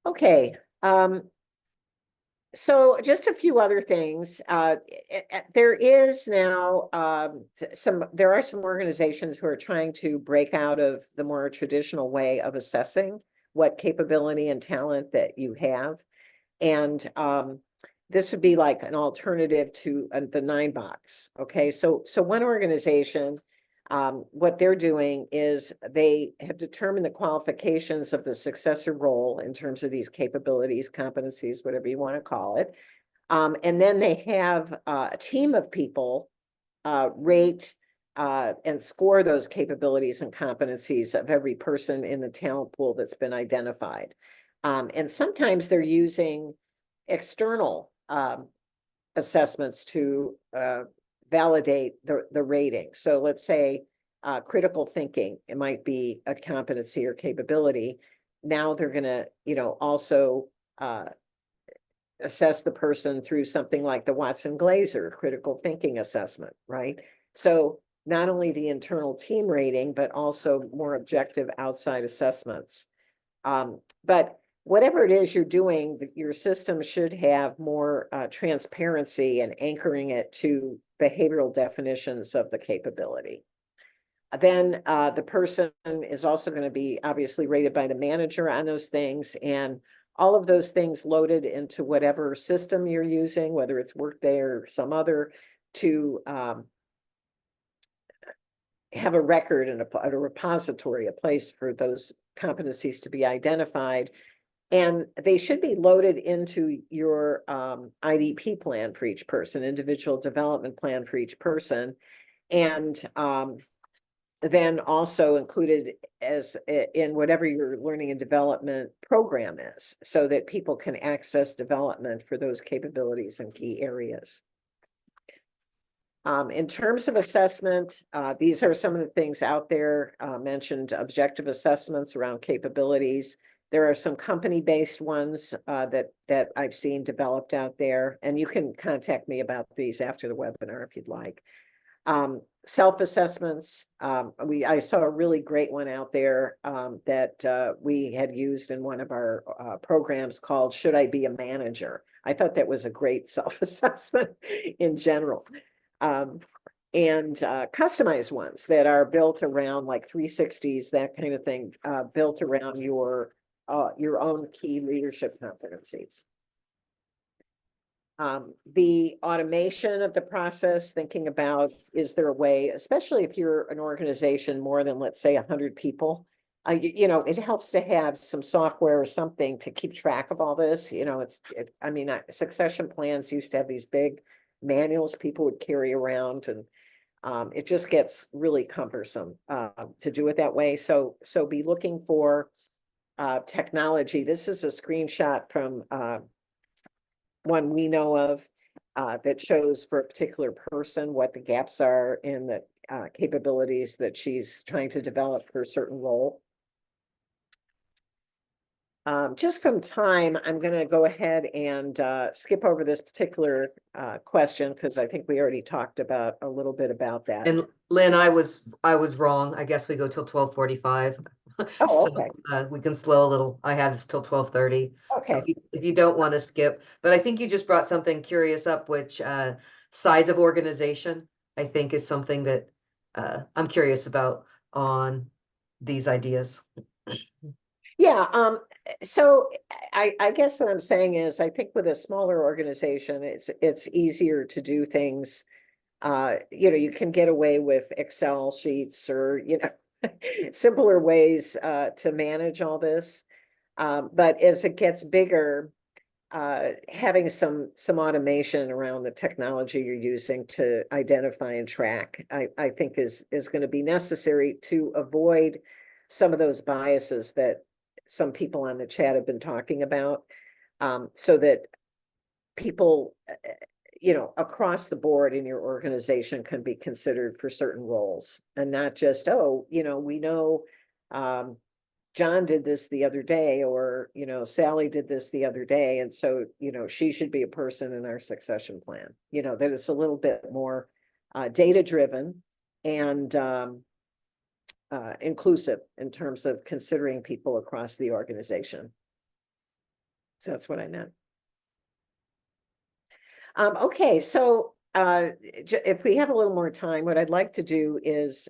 Okay, so just a few other things. There is now there are some organizations who are trying to break out of the more traditional way of assessing what capability and talent that you have. And this would be like an alternative to the 9-box. Okay, so one organization, what they're doing is they have determined the qualifications of the successor role in terms of these capabilities, competencies, whatever you want to call it. And then they have a team of people rate and score those capabilities and competencies of every person in the talent pool that's been identified. And sometimes they're using external assessments to validate the rating. So let's say critical thinking, it might be a competency or capability. Now they're going to, you know, also assess the person through something like the Watson-Glaser critical thinking assessment, right? So not only the internal team rating, but also more objective outside assessments. But whatever it is you're doing, your system should have more transparency and anchoring it to behavioral definitions of the capability. Then the person is also going to be obviously rated by the manager on those things, and all of those things loaded into whatever system you're using, whether it's Workday or some other, to have a record and a repository, a place for those competencies to be identified. And they should be loaded into your IDP plan for each person, individual development plan for each person. And then also included as in whatever your learning and development program is, so that people can access development for those capabilities in key areas. In terms of assessment, these are some of the things out there mentioned: objective assessments around capabilities. There are some company-based ones that I've seen developed out there, and you can contact me about these after the webinar if you'd like. Self-assessments. I saw a really great one out there that we had used in one of our programs called "Should I Be a Manager?" I thought that was a great self-assessment in general. And customized ones that are built around like 360s, that kind of thing, built around your own key leadership competencies. The automation of the process, thinking about, is there a way, especially if you're an organization more than, let's say, 100 people, you know, it helps to have some software or something to keep track of all this. You know, I mean, succession plans used to have these big manuals people would carry around, and it just gets really cumbersome to do it that way. So be looking for technology. This is a screenshot from one we know of that shows for a particular person what the gaps are in the capabilities that she's trying to develop for a certain role. Just from time, I'm going to go ahead and skip over this particular question because I think we already talked about a little bit about that. And Lynn, I was wrong. I guess we go till 12:45. Oh, So okay. we can slow a little. I had this till 12:30. So Okay. if you don't want to skip, but I think you just brought something curious up, which size of organization, I think is something that I'm curious about on these ideas. Yeah, so I guess what I'm saying is I think with a smaller organization, it's easier to do things. You know, you can get away with Excel sheets or, you know, simpler ways to manage all this. But as it gets bigger, having some automation around the technology you're using to identify and track, I think is going to be necessary to avoid some of those biases that some people on the chat have been talking about, so that people, you know, across the board in your organization can be considered for certain roles, and not just, oh, you know, we know John did this the other day, or, you know, Sally did this the other day, and so, you know, she should be a person in our succession plan. You know, that it's a little bit more data driven and inclusive in terms of considering people across the organization. So that's what I meant. Okay, so if we have a little more time, what I'd like to do is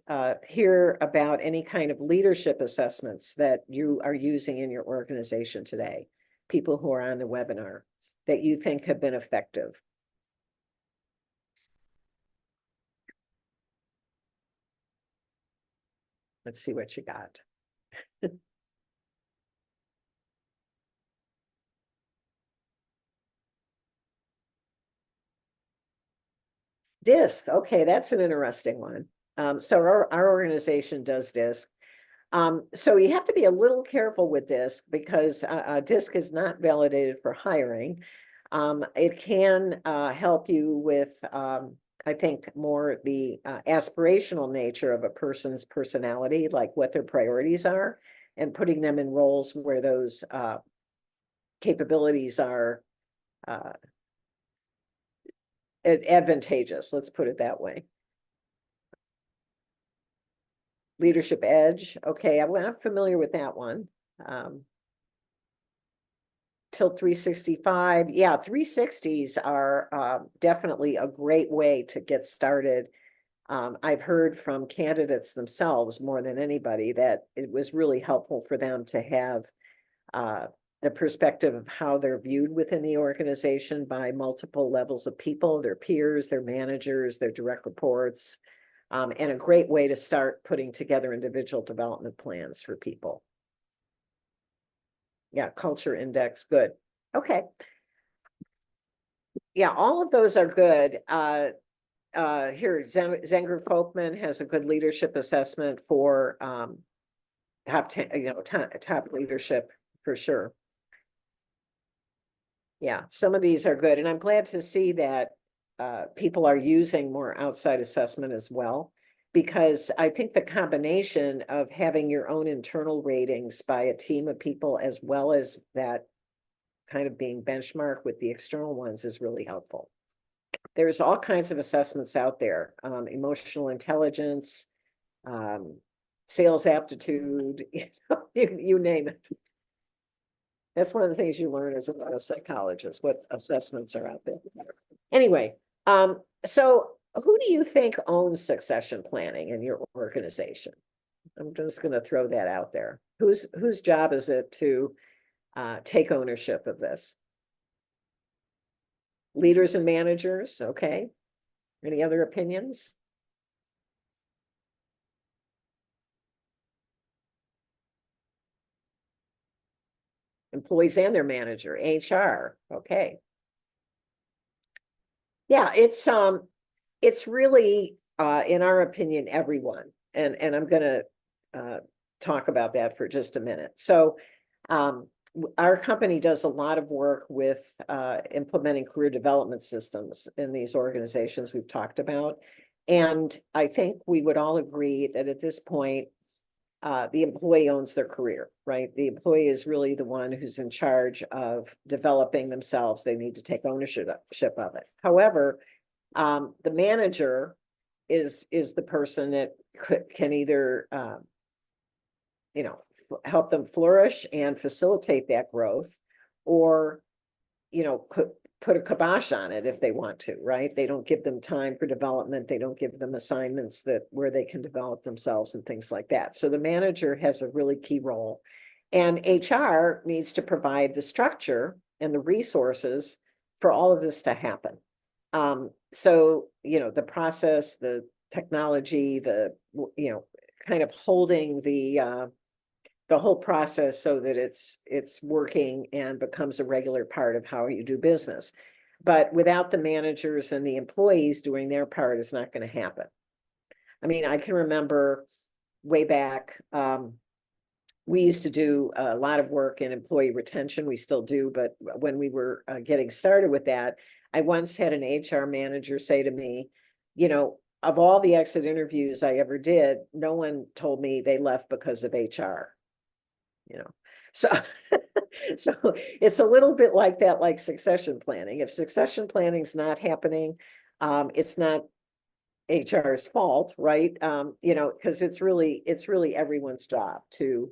hear about any kind of leadership assessments that you are using in your organization today, people who are on the webinar that you think have been effective. Let's see what you got. DISC, okay, that's an interesting one. So our organization does DISC. So you have to be a little careful with DISC because DISC is not validated for hiring. It can help you with, I think, more the aspirational nature of a person's personality, like what their priorities are, and putting them in roles where those capabilities are advantageous, let's put it that way. Leadership Edge, okay, I'm not familiar with that one. Tilt 365, yeah, 360s are definitely a great way to get started. I've heard from candidates themselves more than anybody that it was really helpful for them to have the perspective of how they're viewed within the organization by multiple levels of people, their peers, their managers, their direct reports, and a great way to start putting together individual development plans for people. Yeah, culture index, good. Okay. Yeah, all of those are good. Here, Zenger Folkman has a good leadership assessment for top 10, you know, top leadership for sure. Yeah, some of these are good, and I'm glad to see that people are using more outside assessment as well, because I think the combination of having your own internal ratings by a team of people as well as that kind of being benchmarked with the external ones is really helpful. There's all kinds of assessments out there, emotional intelligence, sales aptitude, you name it. That's one of the things you learn as a psychologist, what assessments are out there. Anyway, so who do you think owns succession planning in your organization? I'm just going to throw that out there. Whose job is it to take ownership of this? leaders and managers, okay. Any other opinions? Employees and their manager, HR, okay. Yeah, it's really, in our opinion, everyone, and I'm gonna, talk about that for just a minute. So, our company does a lot of work with, implementing career development systems in these organizations we've talked about. And I think we would all agree that at this point, the employee owns their career, right? The employee is really the one who's in charge of developing themselves. They need to take ownership of it. However, the manager is the person that can either, you know, help them flourish and facilitate that growth, or, you know, put a kibosh on it if they want to, right? They don't give them time for development. They don't give them assignments where they can develop themselves and things like that. So the manager has a really key role, and HR needs to provide the structure and the resources for all of this to happen. So, you know, the process, the technology, you know, kind of holding the whole process so that it's working and becomes a regular part of how you do business. But without the managers and the employees doing their part, it's not going to happen. I mean, I can remember way back, we used to do a lot of work in employee retention. We still do, but when we were getting started with that, I once had an HR manager say to me, you know, of all the exit interviews I ever did, no one told me they left because of HR. You know, so so it's a little bit like that, like succession planning. If succession planning is not happening, it's not HR's fault, right? You know, because it's really everyone's job to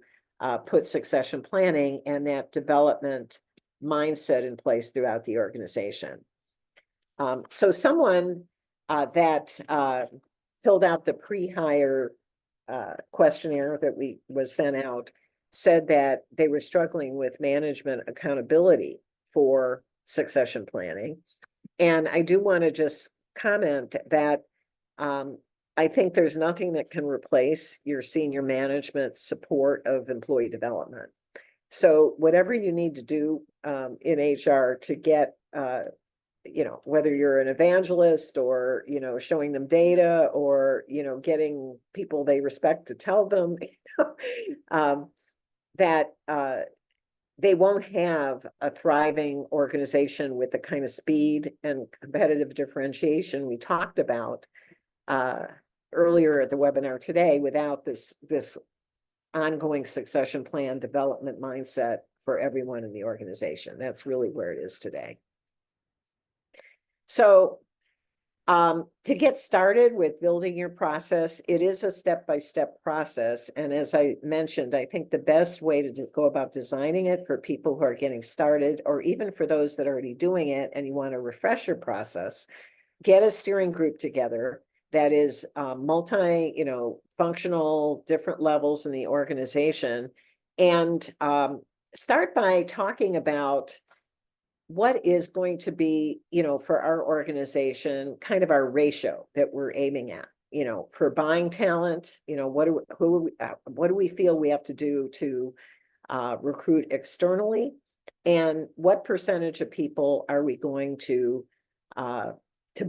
put succession planning and that development mindset in place throughout the organization. So someone that filled out the pre-hire questionnaire that was sent out said that they were struggling with management accountability for succession planning. And I do want to just comment that I think there's nothing that can replace your senior management support of employee development. So whatever you need to do in HR to get, you know, whether you're an evangelist or, you know, showing them data or, you know, getting people they respect to tell them, you know, that they won't have a thriving organization with the kind of speed and competitive differentiation we talked about earlier at the webinar today without this ongoing succession plan development mindset for everyone in the organization. That's really where it is today. So to get started with building your process, it is a step-by-step process. And as I mentioned, I think the best way to go about designing it for people who are getting started, or even for those that are already doing it and you want to refresh your process, get a steering group together that is multi, you know, functional, different levels in the organization, and start by talking about what is going to be, you know, for our organization, kind of our ratio that we're aiming at, you know, for buying talent, you know, what do we feel we have to do to recruit externally, and what percentage of people are we going to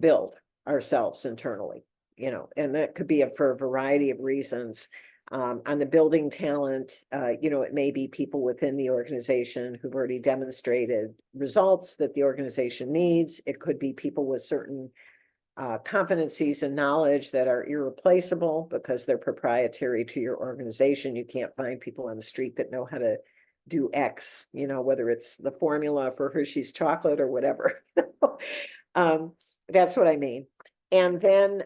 build ourselves internally, you know, and that could be for a variety of reasons. On the building talent, you know, it may be people within the organization who've already demonstrated results that the organization needs. It could be people with certain competencies and knowledge that are irreplaceable because they're proprietary to your organization. You can't find people on the street that know how to do X, you know, whether it's the formula for Hershey's chocolate or whatever. That's what I mean. And then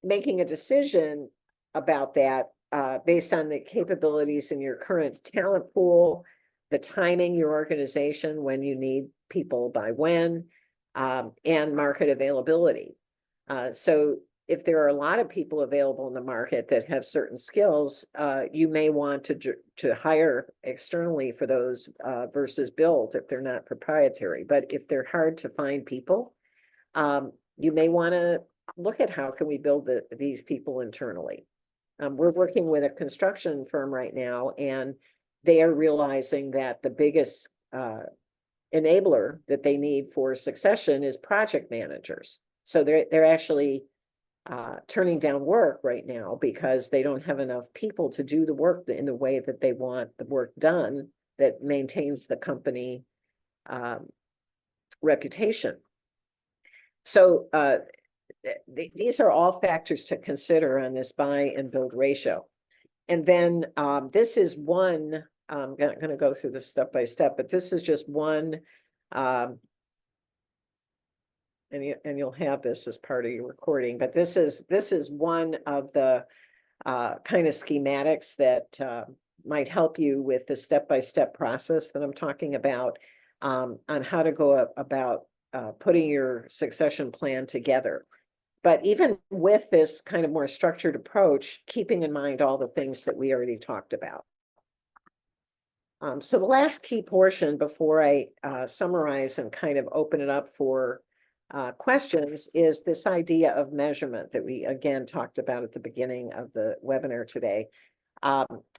making a decision about that based on the capabilities in your current talent pool, the timing, your organization, when you need people by when, and market availability. So if there are a lot of people available in the market that have certain skills, you may want to hire externally for those versus build if they're not proprietary. But if they're hard to find people, you may want to look at how can we build these people internally. We're working with a construction firm right now, and they are realizing that the biggest enabler that they need for succession is project managers. So they're actually turning down work right now because they don't have enough people to do the work in the way that they want the work done that maintains the company reputation. So these are all factors to consider on this buy and build ratio. And then this is one, I'm going to go through this step by step, but this is just one, and you'll have this as part of your recording, but this is one of the kind of schematics that might help you with the step-by-step process that I'm talking about on how to go about putting your succession plan together. But even with this kind of more structured approach, keeping in mind all the things that we already talked about. So the last key portion before I summarize and kind of open it up for questions is this idea of measurement that we again talked about at the beginning of the webinar today.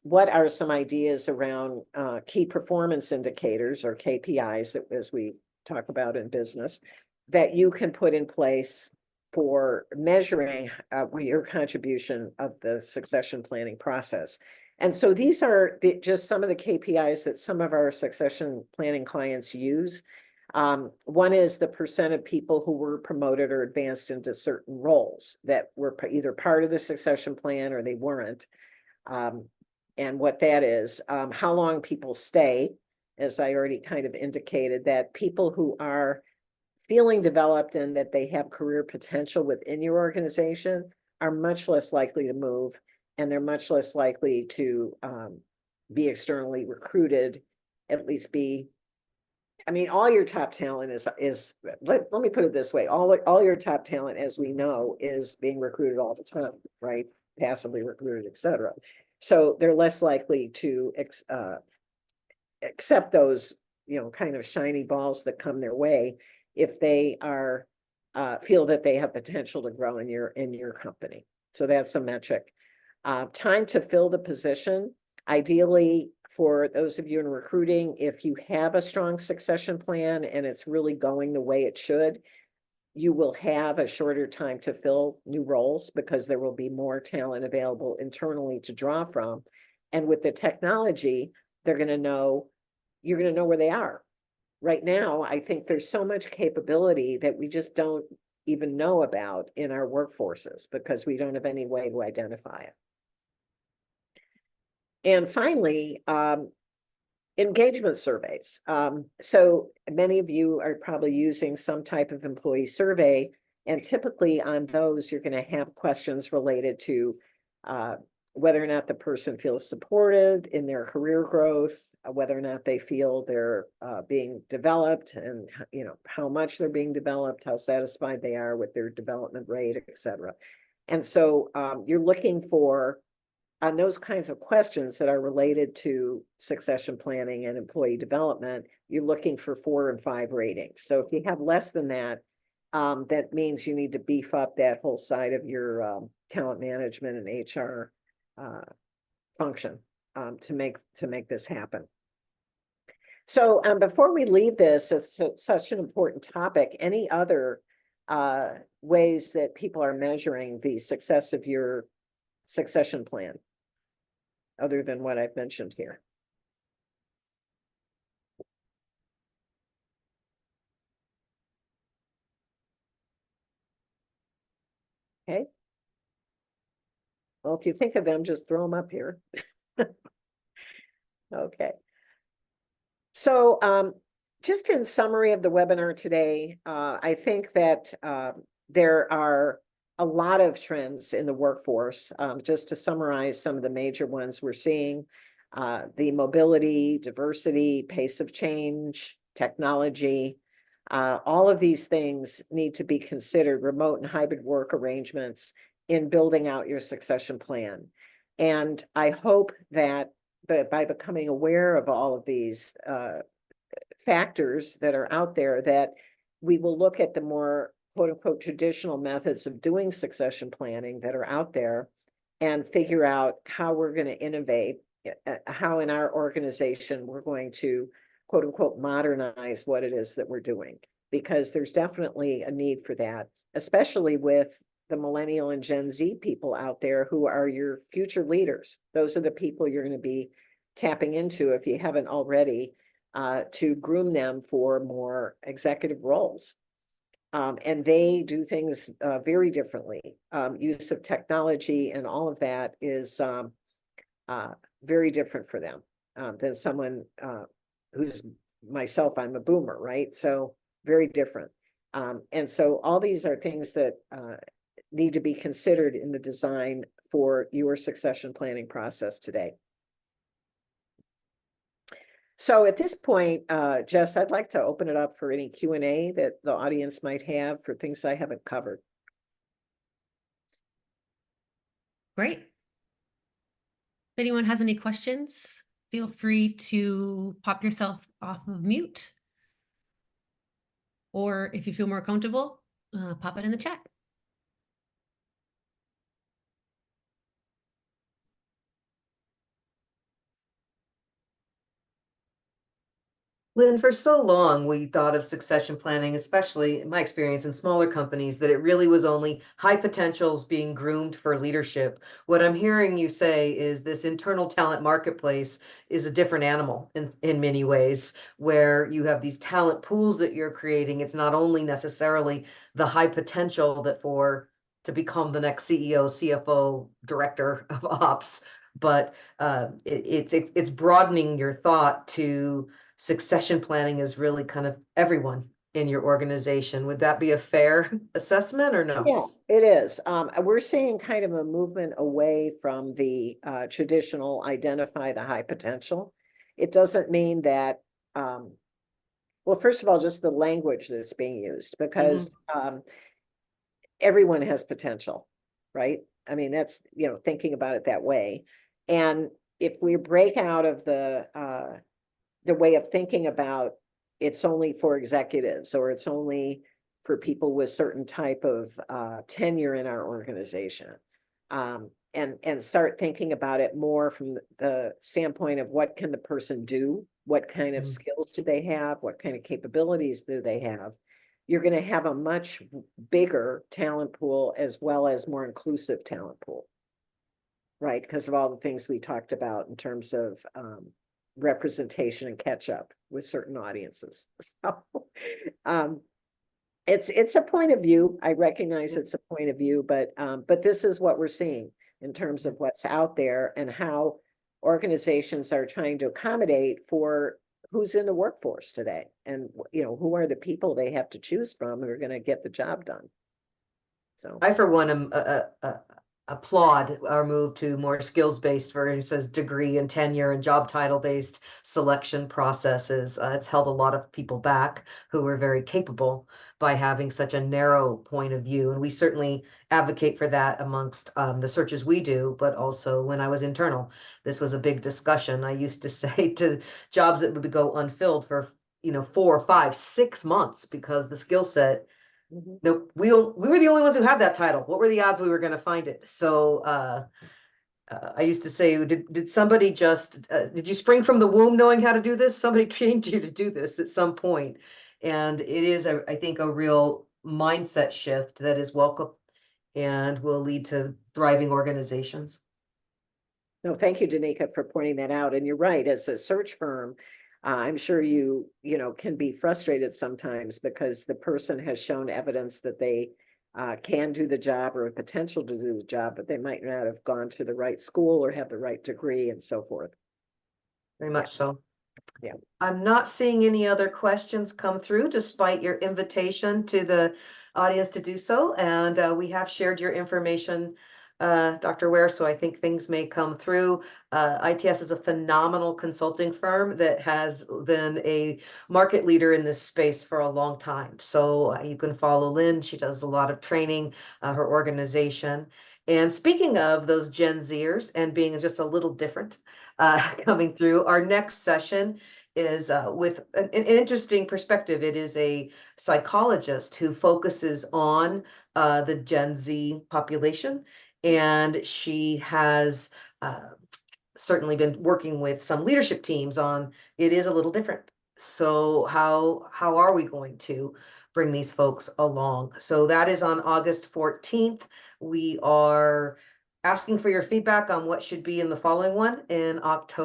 What are some ideas around key performance indicators or KPIs, as we talk about in business, that you can put in place for measuring your contribution of the succession planning process? And so these are just some of the KPIs that some of our succession planning clients use. One is the percent of people who were promoted or advanced into certain roles that were either part of the succession plan or they weren't. And what that is, how long people stay, as I already kind of indicated, that people who are feeling developed and that they have career potential within your organization are much less likely to move, and they're much less likely to be externally recruited, at least I mean, all your top talent let me put it this way, all your top talent, as we know, is being recruited all the time, right? Passively recruited, et cetera. So they're less likely to accept those, kind of shiny balls that come their way if they are feel that they have potential to grow in your company. So that's a metric. Time to fill the position. Ideally, for those of you in recruiting, if you have a strong succession plan and it's really going the way it should, you will have a shorter time to fill new roles because there will be more talent available internally to draw from. And with the technology, you're going to know where they are. Right now, I think there's so much capability that we just don't even know about in our workforces because we don't have any way to identify it. And finally, engagement surveys. So many of you are probably using some type of employee survey, and typically on those, you're going to have questions related to whether or not the person feels supported in their career growth, whether or not they feel they're being developed, and how much they're being developed, how satisfied they are with their development rate, et cetera. And so you're looking for, on those kinds of questions that are related to succession planning and employee development, you're looking for 4 and 5 ratings. So if you have less than that, that means you need to beef up that whole side of your talent management and HR function to make this happen. So before we leave this, it's such an important topic. Any other ways that people are measuring the success of your succession plan, other than what I've mentioned here? Okay. Well, if you think of them, just throw them up here. Okay. So just in summary of the webinar today, I think that there are a lot of trends in the workforce. Just to summarize some of the major ones we're seeing, the mobility, diversity, pace of change, technology, All of these things need to be considered, remote and hybrid work arrangements in building out your succession plan. And I hope that by becoming aware of all of these factors that are out there, that we will look at the more quote unquote traditional methods of doing succession planning that are out there and figure out how we're going to innovate, how in our organization we're going to quote unquote modernize what it is that we're doing, because there's definitely a need for that, especially with the millennial and Gen Z people out there who are your future leaders. Those are the people you're going to be tapping into, if you haven't already, to groom them for more executive roles. And they do things very differently. Use of technology and all of that is very different for them than someone who's myself. I'm a boomer, right? So very different. And so all these are things that need to be considered in the design for your succession planning process today. So at this point, Jess, I'd like to open it up for any Q&A that the audience might have for things I haven't covered. Great. If anyone has any questions, feel free to pop yourself off of mute. Or if you feel more comfortable, pop it in the chat. Lynn, for so long, we thought of succession planning, especially in my experience in smaller companies, that it really was only high potentials being groomed for leadership. What I'm hearing you say is this internal talent marketplace is a different animal in many ways, where you have these talent pools that you're creating. It's not only necessarily the high potential to become the next CEO, CFO, director of ops, but it's broadening your thought to succession planning is really kind of everyone in your organization. Would that be a fair assessment or no? Yeah, it is. We're seeing kind of a movement away from the traditional identify the high potential. It doesn't mean that, well, first of all, just the language that's being used, because everyone has potential, right? I mean, that's, thinking about it that way. And if we break out of the way of thinking about it's only for executives, or it's only for people with certain type of tenure in our organization, and start thinking about it more from the standpoint of what can the person do, what kind of skills do they have, what kind of capabilities do they have, you're going to have a much bigger talent pool as well as more inclusive talent pool, right? Because of all the things we talked about in terms of representation and catch up with certain audiences. So it's a point of view. I recognize it's a point of view, but this is what we're seeing in terms of what's out there and how organizations are trying to accommodate for who's in the workforce today, and who are the people they have to choose from who are going to get the job done. So I, for one, applaud our move to more skills-based versus degree and tenure and job title-based selection processes. It's held a lot of people back who were very capable by having such a narrow point of view. And we certainly advocate for that amongst the searches we do, but also when I was internal, this was a big discussion. I used to say to jobs that would go unfilled for 4, 5, 6 months because the skill set, no, we were the only ones who had that title. What were the odds we were going to find it? So I used to say, did somebody did you spring from the womb knowing how to do this? Somebody trained you to do this at some point. And it is, I think, a real mindset shift that is welcome and will lead to thriving organizations. no, thank you, Danica, for pointing that out. And you're right, as a search firm, I'm sure you can be frustrated sometimes because the person has shown evidence that they can do the job or a potential to do the job, but they might not have gone to the right school or have the right degree and so forth. Very much so. Yeah. I'm not seeing any other questions come through despite your invitation to the audience to do so. And we have shared your information Dr. Ware, so I think things may come through. ITS is a phenomenal consulting firm that has been a market leader in this space for a long time. So you can follow Lynn. She does a lot of training, her organization. And speaking of those Gen Zers and being just a little different coming through, our next session is with an interesting perspective. It is a psychologist who focuses on the Gen Z population, and she has certainly been working with some leadership teams on it is a little different. So how are we going to bring these folks along? So that is on August 14th. We are asking for your feedback on what should be in the following one in October.